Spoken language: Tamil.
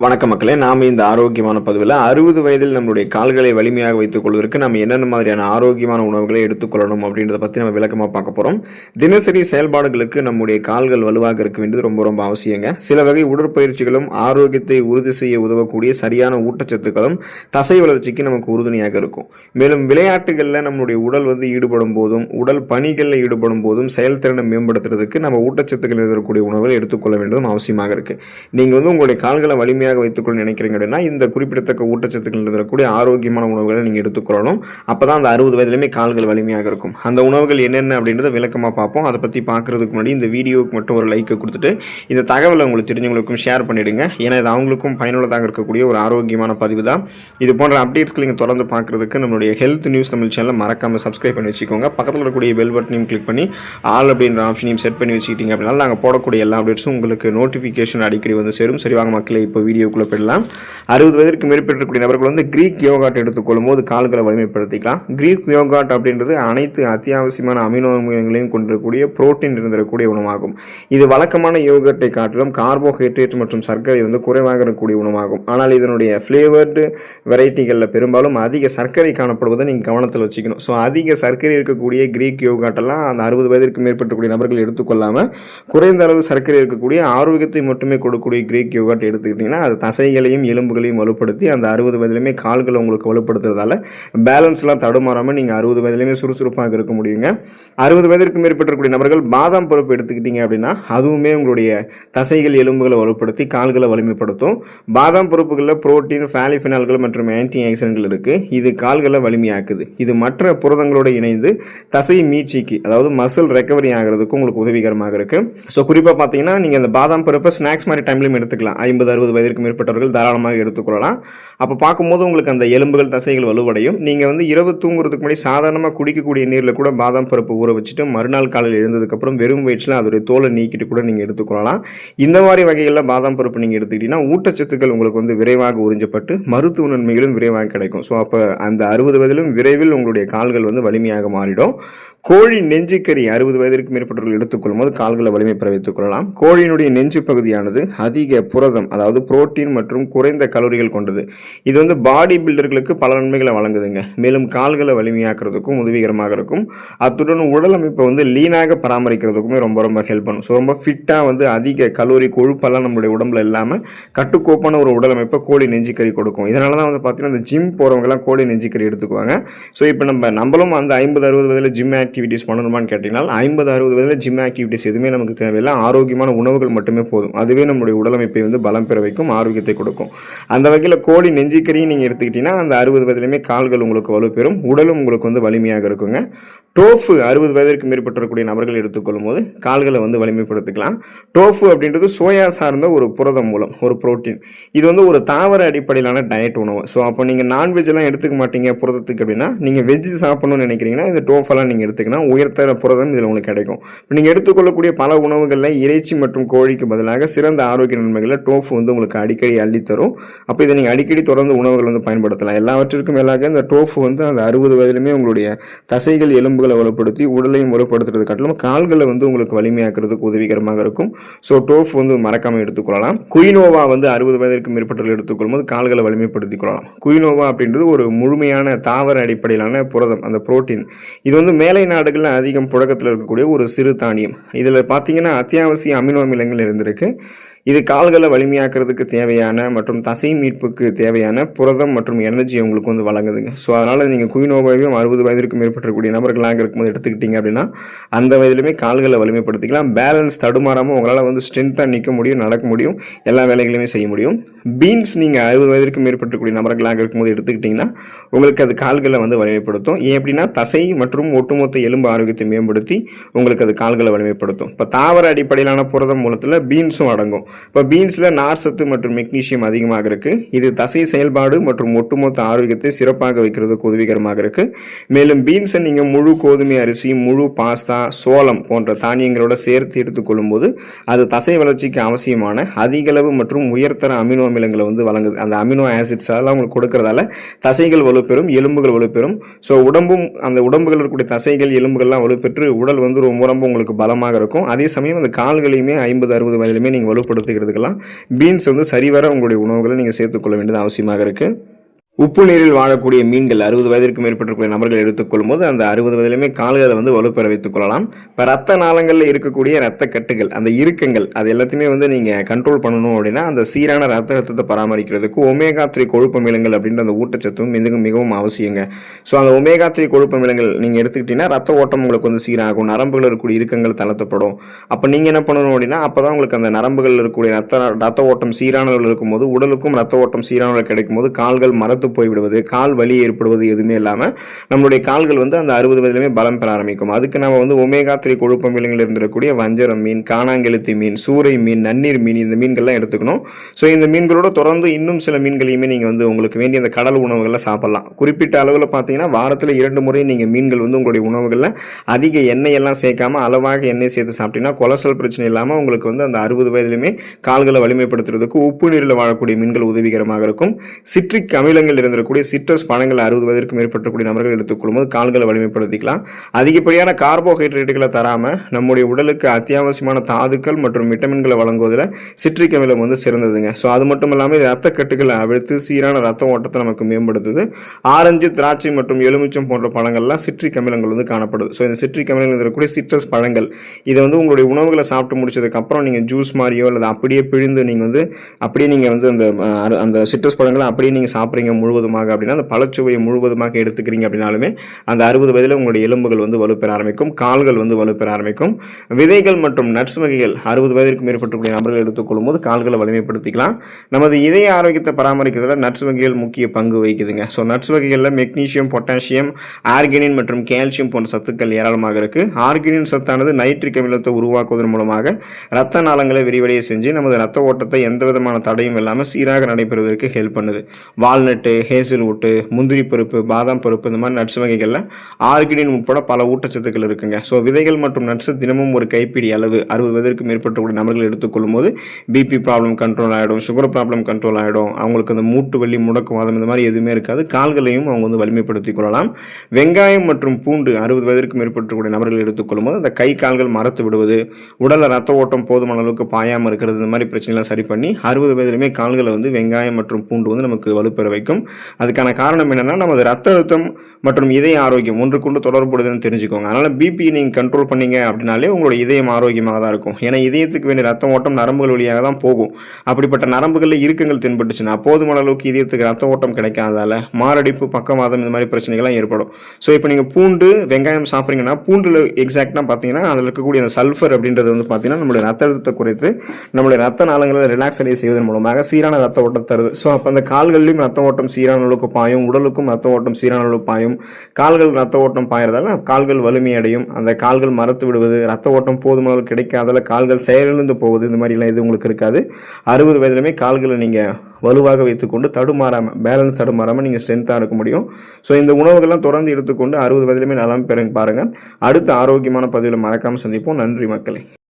வணக்கம் மக்களே, நாம் இந்த ஆரோக்கியமான பதிவில் 60 வயதில் நம்மளுடைய கால்களை வலிமையாக வைத்துக் கொள்வதற்கு நம்ம என்னென்ன மாதிரியான ஆரோக்கியமான உணவுகளை எடுத்துக்கொள்ளணும் அப்படின்றத பற்றி நம்ம விளக்கமாக பார்க்க போகிறோம். தினசரி செயல்பாடுகளுக்கு நம்முடைய கால்கள் வலுவாக இருக்க வேண்டியது ரொம்ப ரொம்ப அவசியங்க. சில வகை உடற்பயிற்சிகளும் ஆரோக்கியத்தை உறுதி செய்ய உதவக்கூடிய சரியான ஊட்டச்சத்துக்களும் தசை வளர்ச்சிக்கு நமக்கு உறுதுணையாக இருக்கும். மேலும் விளையாட்டுகளில் நம்மளுடைய உடல் ஈடுபடும் போதும் உடல் பணிகளில் ஈடுபடும் போதும் செயல்திறனை மேம்படுத்துறதுக்கு நம்ம ஊட்டச்சத்துக்கள் இருக்கக்கூடிய உணவுகளை எடுத்துக்கொள்ள வேண்டியதும் அவசியமாக இருக்குது. நீங்கள் உங்களுடைய கால்களை வலிமையாக வைத்துக்கொள்ள நினைக்கிறீங்க அப்படின்னா இந்த குறிப்பிடத்தக்க ஊட்டச்சத்துக்கள் இருக்கக்கூடிய ஆரோக்கியமான உணவுகளை நீங்கள் எடுத்துக்கொள்ளணும். அப்பதான் அந்த 60 வயதிலுமே கால்கள் வலிமையாக இருக்கும். அந்த உணவுகள் என்னென்ன அப்படின்றத விளக்கமாக பார்ப்போம். அதை பற்றி பார்க்கறதுக்கு முன்னாடி இந்த வீடியோவுக்கு மட்டும் ஒரு லைக் கொடுத்துட்டு இந்த தகவலை உங்களுக்கு தெரிஞ்சவங்களுக்கும் ஷேர் பண்ணிடுங்க. ஏன்னா இது அவங்களுக்கும் பயனுள்ளதாக இருக்கக்கூடிய ஒரு ஆரோக்கியமான பதிவு தான். இது போன்ற அப்டேட்ஸ்க்கு நீங்கள் தொடர்ந்து பார்க்கறதுக்கு நம்மளுடைய ஹெல்த் நியூஸ் தமிழ் சேனலை மறக்காமல் சப்ஸ்கிரைப் பண்ணி வச்சுக்கோங்க. பக்கத்தில் இருக்கக்கூடிய பெல் பட்டனையும் கிளிக் பண்ணி ஆல் அப்படின்ற ஆப்ஷனையும் செட் பண்ணி வச்சுக்கிட்டீங்க அப்படின்னா நாங்கள் போடக்கூடிய எல்லா அப்டேட்ஸும் உங்களுக்கு நோட்டிஃபிகேஷன் அடிக்கடி சேரும். சரி வாங்க மக்களே, இப்போ வீடியோக்குள்ளே போயிடலாம். 60 வயதிற்கு மேற்பட்டிருக்கக்கூடிய நபர்கள் கிரீக் யோகாட் எடுத்துக்கொள்ளும் போது கால்களை வலிமைப்படுத்திக்கலாம். கிரீக் யோகாட் அப்படின்றது அனைத்து அத்தியாவசியமான அமினோ அமிலங்களையும் கொண்டிருக்கக்கூடிய புரோட்டீன் இருந்திருக்கக்கூடிய உணவாகும். இது வழக்கமான யோகட்டை காட்டிலும் கார்போஹைட்ரேட் மற்றும் சர்க்கரை குறைவாக இருக்கக்கூடிய உணவாகும். ஆனால் இதனுடைய ஃப்ளேவர்டு வெரைட்டிகளில் பெரும்பாலும் அதிக சர்க்கரை காணப்படுவதை நீங்கள் கவனத்தில் வச்சுக்கணும். ஸோ அதிக சர்க்கரை இருக்கக்கூடிய கிரீக் யோகாட்டெல்லாம் அந்த 60 வயதிற்கு மேற்பட்டக்கூடிய நபர்கள் எடுத்துக்கொள்ளாமல் குறைந்த அளவு சர்க்கரை இருக்கக்கூடிய ஆரோக்கியத்தை மட்டுமே கொடுக்கக்கூடிய கிரீக் யோகாட் எடுத்துக்கிட்டிங்கன்னா அது தசைகளையும் எலும்புகளையும் வலுப்படுத்தி அந்த 60 வயதிலுமே கால்களை உங்களுக்கு வலுப்படுத்துறதால பேலன்ஸ்லாம் தடுமாறாமல் நீங்கள் 60 வயதிலுமே சுறுசுறுப்பாக இருக்க முடியுங்க. 60 வயதிற்கு மேற்பட்டிருக்கக்கூடிய நபர்கள் பாதாம் பருப்பு எடுத்துக்கிட்டீங்க அப்படின்னா அதுவுமே உங்களுடைய தசைகள் எலும்புகளை வலுப்படுத்தி கால்களை வலிமைப்படுத்தும். பாதாம் பருப்புகளில் புரோட்டீன், பாலிஃபினால்கள் மற்றும் ஆன்டி ஆக்சிடென்ட்கள் இருக்கு. இது கால்களை வலிமையாக்குது. இது மற்ற புரதங்களோடு இணைந்து தசை மீட்சிக்கு, அதாவது மசில் ரெக்கவரி ஆகிறதுக்கு உங்களுக்கு உதவிகரமாக இருக்கு. ஸோ குறிப்பாக பார்த்தீங்கன்னா நீங்கள் அந்த பாதாம் பருப்பை ஸ்நாக்ஸ் மாதிரி டைம்லையும் எடுத்துக்கலாம். 50-60 வயதிற்கு மேற்பட்டவர்கள் தாராளமாக எடுத்துக்கொள்ளலாம். அப்போ பார்க்கும்போது உங்களுக்கு அந்த எலும்புகள் தசைகள் வலுவடையும். நீங்கள் இரவு தூங்குறதுக்கு முன்னாடி சாதாரணமாக குடிக்கக்கூடிய நீரில் கூட பாதாம் பருப்பு ஊற வச்சுட்டு மறுநாள் காலையில் எழுந்ததுக்கப்புறம் வெறும் வயிற்றில் அதோடைய தோலை நீக்கிட்டு கூட நீங்கள் எடுத்துக்கொள்ளலாம். இந்த மாதிரி வகையில் பாதாம் பருப்பு நீங்கள் எடுத்துக்கிட்டீங்கன்னா ஊட்டச்சத்துக்கள் உங்களுக்கு விரைவாக உறிஞ்சப்பட்டு மருத்துவ நன்மைகளும் விரைவாக கிடைக்கும். ஸோ அப்போ அந்த 60 வயதிலும் விரைவில் உங்களுடைய கால்கள் வலிமையாக மாறிடும். கோழி நெஞ்சுக்கறி 60 வயதிற்கு மேற்பட்டவர்கள் எடுத்துக்கொள்ளும் போது கால்களை வலிமை பெற வைத்துக் கொள்ளலாம். கோழியினுடைய நெஞ்சு பகுதியானது அதிக புரதம், அதாவது புரோட்டீன் மற்றும் குறைந்த கலோரிகள் கொண்டது. இது பாடி பில்டர்களுக்கு பல நன்மைகளை வழங்குதுங்க. மேலும் கால்களை வலிமையாக்குறதுக்கும் உதவிகரமாக இருக்கும். அத்துடன் உடல் அமைப்பை லீனாக பராமரிக்கிறதுக்குமே ரொம்ப ரொம்ப ஹெல்ப் பண்ணும். ஸோ ரொம்ப ஃபிட்டாக அதிக கலோரி கொழுப்பெல்லாம் நம்மளுடைய உடம்புல இல்லாமல் கட்டுக்கோப்பான ஒரு உடல் அமைப்பை கோழி நெஞ்சுக்கறி கொடுக்கும். இதனால தான் பார்த்தீங்கன்னா அந்த ஜிம் போகிறவங்கலாம் கோழி நெஞ்சுக்கறி எடுத்துக்குவாங்க. ஸோ இப்போ நம்மளும் அந்த 50-60 வயதில் ஜிம் ஆக்டிவிட்டிஸ் பண்ணணுமான்னு கேட்டீங்கன்னா 50-60 வயதில் ஜிம் ஆக்டிவிட்டிஸ் எதுவுமே நமக்கு தேவையில்லை. ஆரோக்கியமான உணவுகள் மட்டுமே போதும். அதுவே நம்மளுடைய உடலமைப்பை பலம் பெற வைக்கும், ஆரோக்கியத்தை கொடுக்கும். அந்த வகையில் கோழி நெஞ்சுக்கறியும் நீங்கள் எடுத்துக்கிட்டீங்கன்னா அந்த 60 வயதிலுமே கால்கள் உங்களுக்கு வலுப்பெறும், உடலும் உங்களுக்கு வலிமையாக இருக்குங்க. டோஃபு 60 வயதிற்கு மேற்பட்டிருக்கக்கூடிய நபர்கள் எடுத்துக்கொள்ளும் போது கால்களை வலிமைப்படுத்திக்கலாம். டோஃபு அப்படின்றது சோயா சார்ந்த ஒரு புரத மூலம், ஒரு புரோட்டீன். இது ஒரு தாவர அடிப்படையிலான டயட் உணவு. ஸோ அப்போ நீங்கள் நான்வெஜ் எல்லாம் எடுத்துக்க மாட்டீங்க புரதத்துக்கு அப்படின்னா நீங்கள் வெஜ் சாப்பிடணும்னு நினைக்கிறீங்கன்னா இந்த டோஃபெல்லாம் நீங்கள் எடுத்துக்கலாம். உயர்தர புரதம் இதில் உங்களுக்கு கிடைக்கும். இப்போ நீங்கள் எடுத்துக்கொள்ளக்கூடிய பல உணவுகளில் இறைச்சி மற்றும் கோழிக்கு பதிலாக சிறந்த ஆரோக்கிய நன்மைகளில் டோஃபு உங்களுக்கு அடிக்கடி அள்ளித்தரும். அப்போ இதை நீங்கள் அடிக்கடி தொடர்ந்து உணவுகள் பயன்படுத்தலாம். எல்லாவற்றிற்கும் மேலாக இந்த டோஃபு அந்த 60 வயதிலுமே உங்களுடைய தசைகள் எலும்புகளை வலுப்படுத்தி உடலையும் வலுப்படுத்துறது காட்டிலும் கால்களை உங்களுக்கு வலிமையாக்குறதுக்கு உதவிகரமாக இருக்கும். ஸோ டோஃபு மறக்காமல் எடுத்துக்கொள்ளலாம். குயினோவா 60 வயதிற்கு மேற்பட்டவர்கள் எடுத்துக்கொள்ளும் போது கால்களை வலிமைப்படுத்திக் கொள்ளலாம். குயினோவா அப்படின்றது ஒரு முழுமையான தாவர அடிப்படையிலான புரதம், அந்த புரோட்டீன். இது மேலை நாடுகளில் அதிகம் புழக்கத்தில் இருக்கக்கூடிய ஒரு சிறு தானியம். இதில் பார்த்தீங்கன்னா அத்தியாவசிய அமினோ அமிலங்கள் இருந்திருக்கு. இது கால்களை வலிமையாக்குறதுக்கு தேவையான மற்றும் தசை மீட்புக்கு தேவையான புரதம் மற்றும் எனர்ஜி உங்களுக்கு வழங்குதுங்க. ஸோ அதனால் நீங்கள் குயினோவாவையும் 60 வயதிற்கு மேற்பட்டக்கூடிய நபர்களாக இருக்கும்போது எடுத்துக்கிட்டீங்க அப்படின்னா அந்த வயதிலுமே கால்களை வலிமைப்படுத்திக்கலாம். பேலன்ஸ் தடுமாறாமல் உங்களால் ஸ்ட்ரென்த்தாக நிற்க முடியும், நடக்க முடியும், எல்லா வேலைகளையுமே செய்ய முடியும். பீன்ஸ் நீங்கள் 60 வயதிற்கு மேற்பட்டக்கூடிய நபர்களாக இருக்கும்போது எடுத்துக்கிட்டிங்கன்னா உங்களுக்கு அது கால்களை வலிமைப்படுத்தும். ஏன் அப்படின்னா தசை மற்றும் ஒட்டுமொத்த எலும்பு ஆரோக்கியத்தை மேம்படுத்தி உங்களுக்கு அது கால்களை வலிமைப்படுத்தும். இப்போ தாவர அடிப்படையிலான புரதம் மூலத்தில் பீன்ஸும் அடங்கும். இப்போ பீன்ஸில் நார்சத்து மற்றும் மெக்னீசியம் அதிகமாக இருக்குது. இது தசை செயல்பாடு மற்றும் ஒட்டுமொத்த ஆரோக்கியத்தை சிறப்பாக வைக்கிறதுக்கு உதவிகரமாக இருக்குது. மேலும் பீன்ஸை நீங்கள் முழு கோதுமை அரிசி, முழு பாஸ்தா, சோளம் போன்ற தானியங்களோட சேர்த்து எடுத்துக்கொள்ளும் போது அது தசை வளர்ச்சிக்கு அவசியமான அதிகளவு மற்றும் உயர்தர அமினோ அமிலங்களை வழங்குது. அந்த அமினோ ஆசிட்ஸ் அதெல்லாம் உங்களுக்கு கொடுக்கறதால தசைகள் வலுப்பெறும், எலும்புகள் வலுப்பெறும். ஸோ அந்த உடம்புகள் இருக்கக்கூடிய தசைகள் எலும்புகள்லாம் வலுப்பெற்று உடல் ரொம்ப ரொம்ப உங்களுக்கு பலமாக இருக்கும். அதே சமயம் அந்த கால்களையுமே 50-60 வயதிலுமே நீங்கள் வலுப்படுத்த வலுப்படுத்துகிறதுக்கெல்லாம் பீன்ஸ் வந்து சரிவர உங்களுடைய உணவுகளை நீங்கள் சேர்த்துக்கொள்ள வேண்டியது அவசியமாக இருக்குது. உப்பு நீரில் வாழக்கூடிய மீன்கள் 60 வயதிற்கு மேற்பட்டிருக்கக்கூடிய நபர்கள் எடுத்துக்கொள்ளும் போது அந்த 60 வயதிலுமே கால்களை வந்து வலுப்பெற வைத்துக் கொள்ளலாம். இப்போ ரத்த நாளங்களில் இருக்கக்கூடிய ரத்த கட்டுகள், அந்த இறுக்கங்கள், அது எல்லாத்தையுமே வந்து நீங்கள் கண்ட்ரோல் பண்ணணும் அப்படின்னா அந்த சீரான ரத்தத்தை பராமரிக்கிறதுக்கு ஒமேகா 3 கொழுப்பு அமிலங்கள் அப்படின்ற அந்த ஊட்டச்சத்தும் மிகவும் அவசியங்க. ஸோ அந்த ஒமேகா 3 கொழுப்பு அமிலங்கள் நீங்கள் எடுத்துக்கிட்டீங்கன்னா ரத்த ஓட்டம் உங்களுக்கு வந்து சீராகும், நரம்புகள் இருக்கக்கூடிய இறுக்கங்கள் தளர்த்தப்படும். அப்போ நீங்கள் என்ன பண்ணணும் அப்படின்னா அப்போ தான் உங்களுக்கு அந்த நரம்புகள் இருக்கக்கூடிய ரத்த ஓட்டம் சீரானவர்கள் இருக்கும்போது உடலுக்கும் ரத்த ஓட்டம் சீரானவர்கள் கிடைக்கும் போது கால்கள் மரத்து போய்விடுவது, கால் வலி ஏற்படுவது எதுவுமே இல்லாமல் நம்மளுடைய கால்கள் வந்து அந்த 60 வயதிலுமே பலம் பெற ஆரம்பிக்கும். அதுக்கு நம்ம வந்து ஒமேகா 3 கொழுப்பு அமிலங்கள் இருந்திருக்கக்கூடிய வஞ்சரம் மீன், காணாங்கெழுத்தி மீன், சூறை மீன், நன்னீர் மீன், இந்த மீன்கள்லாம் எடுத்துக்கணும். ஸோ இந்த மீன்களோட தொடர்ந்து இன்னும் சில மீன்களையுமே நீங்கள் வந்து உங்களுக்கு வேண்டிய அந்த கடல் உணவுகளை சாப்பிடலாம். குறிப்பிட்ட அளவில் பார்த்தீங்கன்னா வாரத்தில் 2 முறை நீங்கள் மீன்கள் வந்து உங்களுடைய உணவுகளில் அதிக எண்ணெய் எல்லாம் சேர்க்காம அளவாக எண்ணெய் சேர்த்து சாப்பிட்டீங்கன்னா கொலஸ்ட்ரால் பிரச்சனை இல்லாமல் உங்களுக்கு வந்து அந்த 60 வயதிலுமே கால்களை வலிமைப்படுத்துறதுக்கு உப்பு நீரில் வாழக்கூடிய மீன்கள் உதவிகரமாக இருக்கும். சிட்ரிக் அமிலங்கள் இருந்திருக்கக்கூடிய சிட்ரஸ் பழங்கள் 60 வயதிற்கு மேற்பட்டக்கூடிய நபர்கள் எடுத்துக்கொள்ளும்போது கால்களை வலிமைப்படுத்திக்கலாம். அதிகப்படியான கார்போஹைட்ரேட்டுகளை தராமல் நம்முடைய உடலுக்கு அத்தியாவசியமான தாதுக்கள் மற்றும் விட்டமின்களை வழங்குவதில் சிட்ரிக் அமிலம் வந்து சிறந்ததுங்க. ஸோ அது மட்டும் இல்லாமல் ரத்த கட்டுகளை அவிழ்த்து சீரான ரத்த ஓட்டத்தை நமக்கு மேம்படுத்துது. ஆரஞ்சு, திராட்சை மற்றும் எலுமிச்சம் போன்ற பழங்கள்லாம் சிட்ரிக் அமிலங்கள் வந்து காணப்படுது. ஸோ இந்த சிட்ரிக் அமிலங்கள் இருக்கக்கூடிய சிட்ரஸ் பழங்கள் இதை வந்து உங்களுடைய உணவுகளை சாப்பிட்டு முடிச்சதுக்கு அப்புறம் நீங்கள் ஜூஸ் மாதிரியோ அல்லது அப்படியே பிழிந்து நீங்கள் வந்து அப்படியே நீங்கள் வந்து அந்த சிட்ரஸ் பழங்களை அப்படியே நீங்கள் சாப்பிட்றீங்க முழுவதுமாக அப்படின்னா அந்த பழச்சுவையை முழுவதுமாக எடுத்துக்கிறீங்க அப்படின்னாலுமே அந்த 60 வயதில் உங்களுடைய எலும்புகள் வந்து வலுப்பெற ஆரம்பிக்கும், கால்கள் வந்து வலுப்பெற ஆரம்பிக்கும். விதைகள் மற்றும் நட்ஸ் வகைகள் 60 வயதிற்கு மேற்பட்டக்கூடிய நபர்கள் எடுத்துக்கொள்ளும் போது கால்களை வலிமைப்படுத்திக்கலாம். நமது இதய ஆரோக்கியத்தை பராமரிக்கிறதுல நட்ஸ் வகைகள் முக்கிய பங்கு வகிக்குதுங்க. ஸோ நட்ஸ் வகைகளில் மெக்னீசியம், பொட்டாசியம், ஆர்கினின் மற்றும் கால்சியம் போன்ற சத்துக்கள் ஏராளமாக இருக்கு. ஆர்கினின் சத்தானது நைட்ரிக் அமிலத்தை உருவாக்குவதன் மூலமாக ரத்த நாளங்களை விரிவடைய செஞ்சு நமது ரத்த ஓட்டத்தை எந்த விதமான தடையும் இல்லாமல் சீராக நடைபெறுவதற்கு ஹெல்ப் பண்ணுது. வால்நட்டு, ஹேசல்வுட்டு, முந்திரி பருப்பு, பாதாம் பருப்பு, இந்த மாதிரி நட்ஸ் வகைகளில் ஆர்கினின் உட்பட பல ஊட்டச்சத்துக்கள் இருக்குங்க. ஸோ விதைகள் மற்றும் நட்ஸ் தினமும் ஒரு கைப்பிடி அளவு 60 வயதிற்கு மேற்பட்டக்கூடிய நபர்கள் எடுத்துக்கொள்ளும் போது பிபி ப்ராப்ளம் கண்ட்ரோல் ஆகிடும், சுகர் ப்ராப்ளம் கண்ட்ரோல் ஆகிடும், அவங்களுக்கு அந்த மூட்டு வலி, முடக்குவாதம் இந்த மாதிரி எதுவுமே இருக்காது. கால்களையும் அவங்க வந்து வலிமைப்படுத்திக் கொள்ளலாம். வெங்காயம் மற்றும் பூண்டு 60 வயதிற்கு மேற்பட்டக்கூடிய நபர்கள் எடுத்துக்கொள்ளும் போது அந்த கை கால்கள் மரத்து விடுவது, உடலில் ரத்த ஓட்டம் போதுமான அளவுக்கு பாயாமல் இருக்கிறது, இந்த மாதிரி பிரச்சனைலாம் சரி பண்ணி 60 வயதிலுமே கால்களை வந்து வெங்காயம் மற்றும் பூண்டு வந்து நமக்கு வலுப்பெற வைக்கும். அதுக்கான காரணம் என்னன்னா நமது ரத்த அழுத்தம் மற்றும் இதய ஆரோக்கியம் ஒன்றுக்கொண்டு தொடர்புடையதுன்னு தெரிஞ்சுக்கோங்க. அதனால பிபி நீங்கள் கண்ட்ரோல் பண்ணீங்க அப்படின்னாலே உங்களோட இதயம் ஆரோக்கியமாக தான் இருக்கும். ஏன்னா இதயத்துக்கு வேண்டிய ரத்த ஓட்டம் நரம்புகள் வழியாக தான் போகும். அப்படிப்பட்ட நரம்புகளில் இறுக்கங்கள் தென்பட்டுச்சுன்னா போதுமான அளவுக்கு இதயத்துக்கு ரத்த ஓட்டம் கிடைக்காததால மாரடைப்பு, பக்கவாதம் இந்த மாதிரி பிரச்சனைகள்லாம் ஏற்படும். ஸோ இப்போ நீங்கள் பூண்டு, வெங்காயம் சாப்பிட்றீங்கன்னா பூண்டில் எக்ஸாக்டாக பார்த்தீங்கன்னா அதில் இருக்கக்கூடிய அந்த சல்ஃபர் அப்படின்றது வந்து பார்த்தீங்கன்னா நம்மளுடைய ரத்த அழுத்தத்தை குறைத்து நம்மளுடைய ரத்த நாளங்களை ரிலாக்ஸ் அடைய செய்வதன் மூலமாக சீரான ரத்த ஓட்டம் தருது. ஸோ அப்போ அந்த கால்களிலும் ரத்த ஓட்டம் சீரான அளவுக்கு பாயும், உடலுக்கும் ரத்த ஓட்டம் சீரான அளவு பாயும். கால்கள் ரத்த ஓட்டம் பாயறதால கால்கள் வலிமையடையும். அந்த கால்கள் மரத்து விடுவது, ரத்த ஓட்டம் போதுமான அளவு கிடைக்காதால கால்கள் செயலிழந்து போவது, இந்த மாதிரிலாம் எதுவும் உங்களுக்கு இருக்காது. 60 வயதிலுமே கால்களை நீங்கள் வலுவாக வைத்துக்கொண்டு பேலன்ஸ் தடுமாறாமல் நீங்கள் ஸ்ட்ரென்த்தாக இருக்க முடியும். ஸோ இந்த உணவுகள்லாம் தொடர்ந்து எடுத்துக்கொண்டு 60 வயதிலுமே நலம் பெற பாருங்கள். அடுத்த ஆரோக்கியமான பதிவில் மறக்காமல் சந்திப்போம். நன்றி மக்களே.